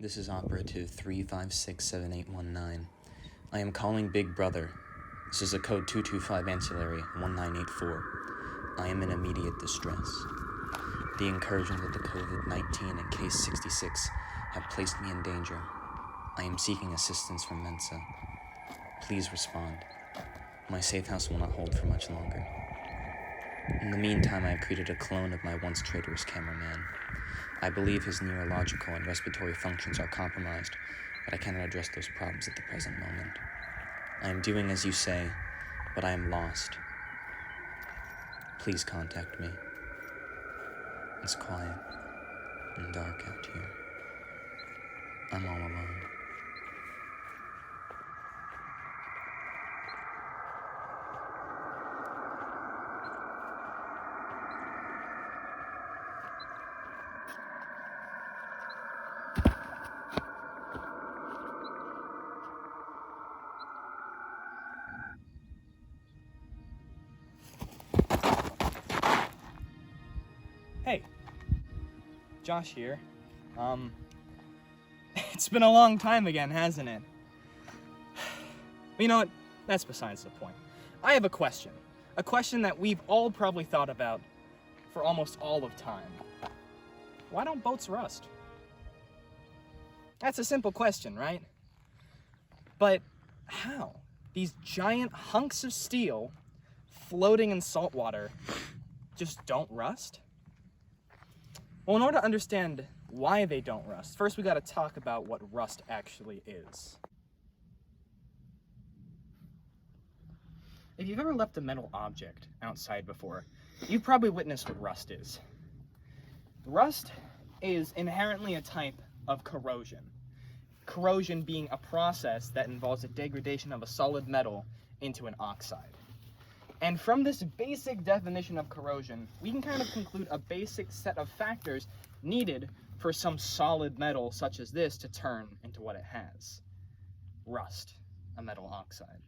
This is operative 3567819. I am calling Big Brother. This is a code 225 ancillary 1984. I am in immediate distress. The incursions of the COVID-19 and case 66 have placed me in danger. I am seeking assistance from Mensa. Please respond. My safe house will not hold for much longer. In the meantime, I have created a clone of my once traitorous cameraman. I believe his neurological and respiratory functions are compromised, but I cannot address those problems at the present moment. I am doing as you say, but I am lost. Please contact me. It's quiet and dark out here. I'm all alone. Hey, Josh here. It's been a long time again, hasn't it? You know what? That's besides the point. I have a question that we've all probably thought about for almost all of time. Why don't boats rust? That's a simple question, right? But how? These giant hunks of steel floating in salt water just don't rust? Well, in order to understand why they don't rust, first we gotta talk about what rust actually is. If you've ever left a metal object outside before, you've probably witnessed what rust is. Rust is inherently a type of corrosion. Corrosion being a process that involves the degradation of a solid metal into an oxide. And from this basic definition of corrosion, we can kind of conclude a basic set of factors needed for some solid metal such as this to turn into what it has. Rust, a metal oxide.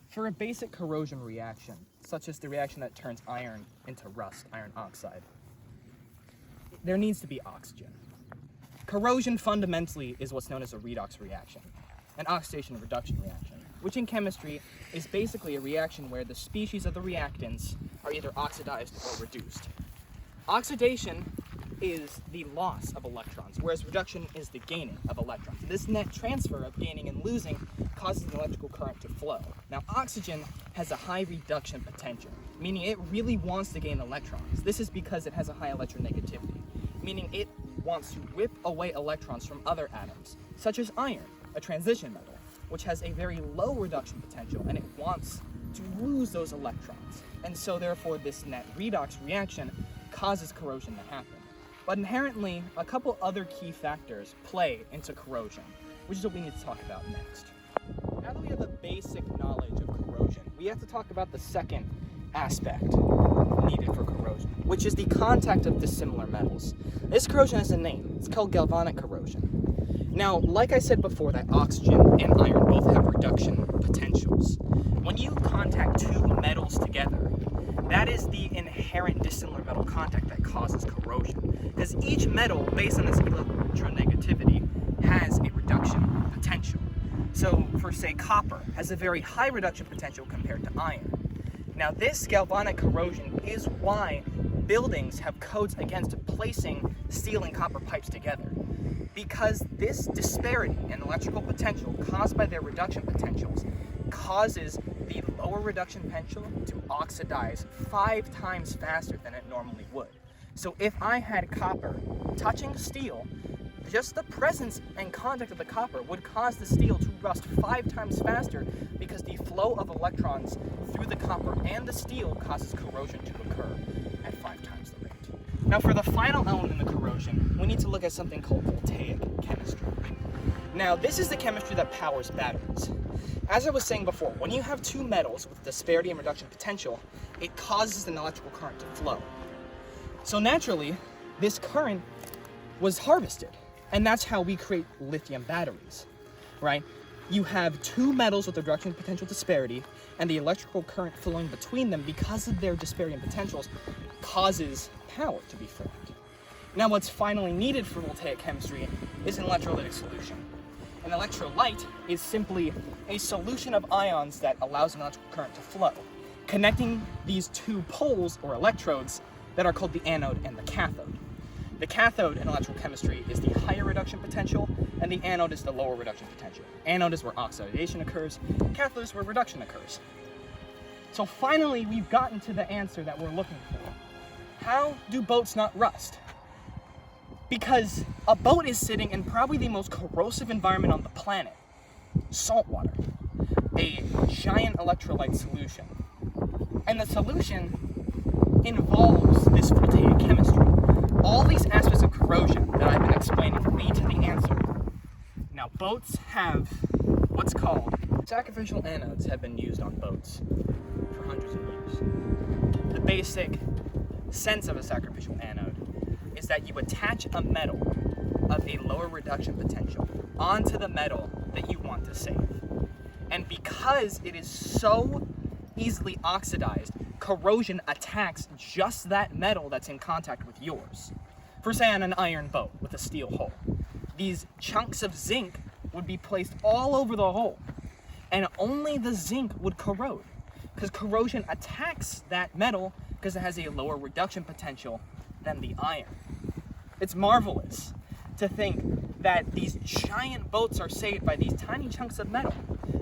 For a basic corrosion reaction, such as the reaction that turns iron into rust, iron oxide, there needs to be oxygen. Corrosion fundamentally is what's known as a redox reaction, an oxidation and reduction reaction, which in chemistry is basically a reaction where the species of the reactants are either oxidized or reduced. Oxidation is the loss of electrons, whereas reduction is the gaining of electrons. This net transfer of gaining and losing causes an electrical current to flow. Now, oxygen has a high reduction potential, meaning it really wants to gain electrons. This is because it has a high electronegativity, meaning it wants to whip away electrons from other atoms, such as iron, a transition metal, which has a very low reduction potential, and it wants to lose those electrons. And so therefore this net redox reaction causes corrosion to happen. But inherently, a couple other key factors play into corrosion, which is what we need to talk about next. Now that we have a basic knowledge of corrosion, we have to talk about the second aspect needed for corrosion, which is the contact of dissimilar metals. This corrosion has a name. It's called galvanic corrosion. Now, like I said before, that oxygen and iron both have reduction potentials. When you contact two metals together, that is the inherent dissimilar metal contact that causes corrosion. Because each metal, based on its electronegativity, has a reduction potential. So, for say, copper has a very high reduction potential compared to iron. Now, this galvanic corrosion is why buildings have codes against placing steel and copper pipes together. Because this disparity in electrical potential caused by their reduction potentials causes the lower reduction potential to oxidize 5 times faster than it normally would. So if I had copper touching steel, just the presence and contact of the copper would cause the steel to rust 5 times faster because the flow of electrons through the copper and the steel causes corrosion to occur at 5 times the rate. Now for the final element in the corrosion, we need to look at something called voltaic chemistry. Now this is the chemistry that powers batteries. As I was saying before, when you have two metals with disparity and reduction potential, it causes an electrical current to flow. So naturally, this current was harvested, and that's how we create lithium batteries, right? You have two metals with a reduction potential disparity, and the electrical current flowing between them because of their disparity in potentials causes power to be formed. Now what's finally needed for voltaic chemistry is an electrolytic solution. An electrolyte is simply a solution of ions that allows an electrical current to flow, connecting these two poles or electrodes that are called the anode and the cathode. The cathode in electrical chemistry is the higher reduction potential, and the anode is the lower reduction potential. Anode is where oxidation occurs, cathode is where reduction occurs. So finally, we've gotten to the answer that we're looking for. How do boats not rust? Because a boat is sitting in probably the most corrosive environment on the planet, salt water, a giant electrolyte solution. And the solution involves this voltaic chemistry. All these aspects of corrosion that I've been explaining lead to the answer. Now, boats have what's called sacrificial anodes have been used on boats for hundreds of years. The basic sense of a sacrificial anode is that you attach a metal of a lower reduction potential onto the metal that you want to save. And because it is so easily oxidized, corrosion attacks just that metal that's in contact with yours. For say on an iron boat with a steel hull, these chunks of zinc would be placed all over the hull, and only the zinc would corrode, because corrosion attacks that metal because it has a lower reduction potential than the iron. It's marvelous to think that these giant boats are saved by these tiny chunks of metal.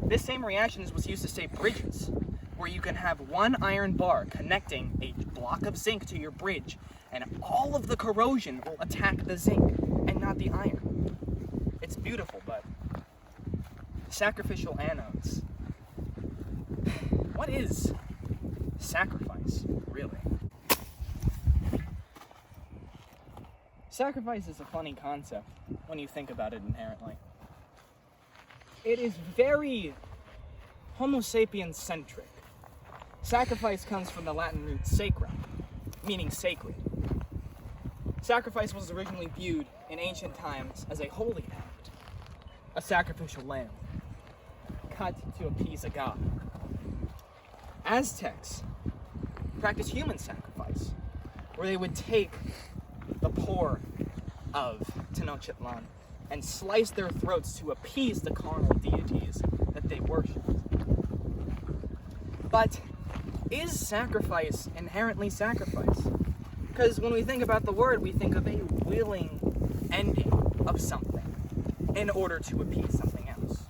This same reaction is what's used to save bridges, where you can have one iron bar connecting a block of zinc to your bridge, and all of the corrosion will attack the zinc and not the iron. It's beautiful, but sacrificial anodes. What is sacrifice, really? Sacrifice is a funny concept when you think about it inherently. It is very Homo sapiens centric. Sacrifice comes from the Latin root sacra, meaning sacred. Sacrifice was originally viewed in ancient times as a holy act, a sacrificial lamb, cut to appease a god. Aztecs practiced human sacrifice, where they would take the poor of Tenochtitlan and slice their throats to appease the carnal deities that they worshipped. But is sacrifice inherently sacrifice? Because when we think about the word, we think of a willing ending of something in order to appease something else.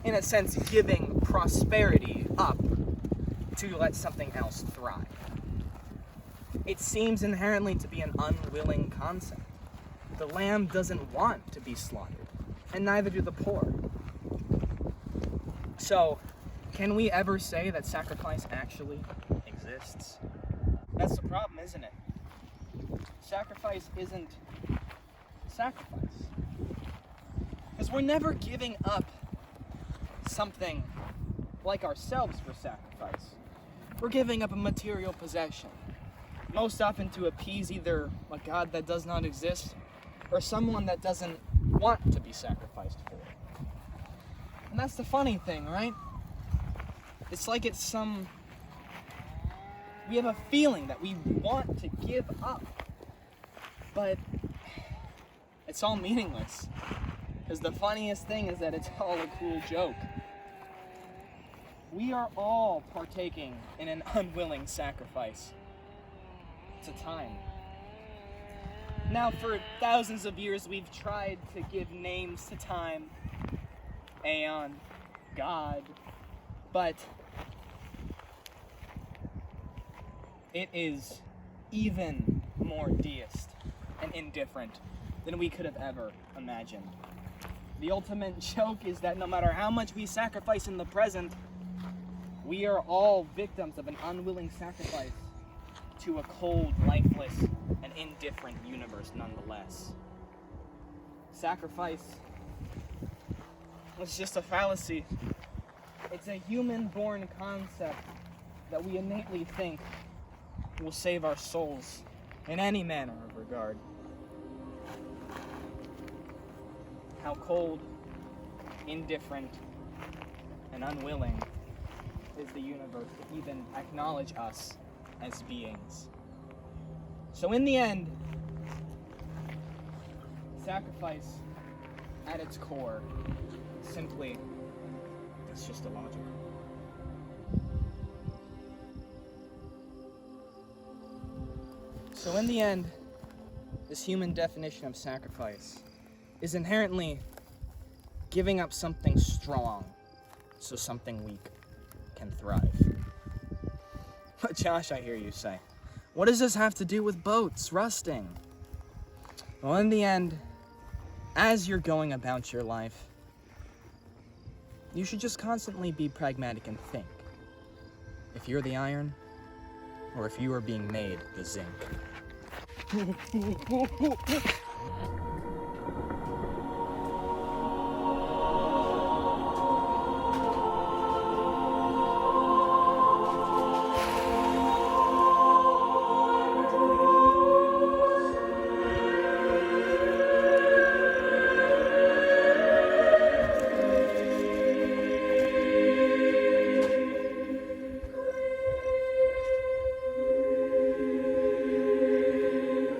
In a sense, giving prosperity up to let something else thrive. It seems inherently to be an unwilling concept. The lamb doesn't want to be slaughtered, and neither do the poor. So, can we ever say that sacrifice actually exists? That's the problem, isn't it? Sacrifice isn't sacrifice. Because we're never giving up something like ourselves for sacrifice. We're giving up a material possession, most often to appease either a god that does not exist or someone that doesn't want to be sacrificed for. And that's the funny thing, right? It's like we have a feeling that we want to give up, but it's all meaningless. Because the funniest thing is that it's all a cruel joke. We are all partaking in an unwilling sacrifice to time. Now, for thousands of years, we've tried to give names to time, aeon, God, but it is even more deist and indifferent than we could have ever imagined. The ultimate joke is that no matter how much we sacrifice in the present, we are all victims of an unwilling sacrifice to a cold, lifeless, and indifferent universe nonetheless. Sacrifice was just a fallacy. It's a human-born concept that we innately think will save our souls in any manner of regard. How cold, indifferent, and unwilling is the universe to even acknowledge us as beings. So in the end, Sacrifice, at its core, simply, it's just illogical. So in the end, this human definition of sacrifice is inherently giving up something strong so something weak can thrive. But Josh, I hear you say, what does this have to do with boats rusting? Well, in the end, as you're going about your life, you should just constantly be pragmatic and think if you're the iron or if you are being made the zinc.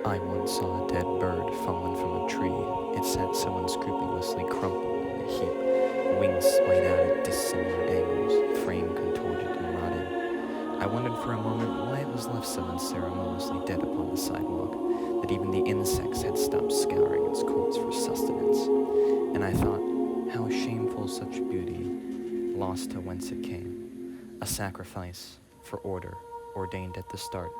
I once saw a dead bird fallen from a tree. It sat so unscrupulously crumpled in a heap, wings splayed out at dissimilar angles, frame contorted and rotted. I wondered for a moment why it was left so unceremoniously dead upon the sidewalk, that even the insects had stopped scouring its courts for sustenance. And I thought, how shameful such beauty, lost to whence it came. A sacrifice for order, ordained at the start,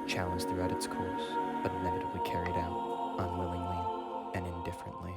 challenged throughout its course, but inevitably carried out, unwillingly and indifferently.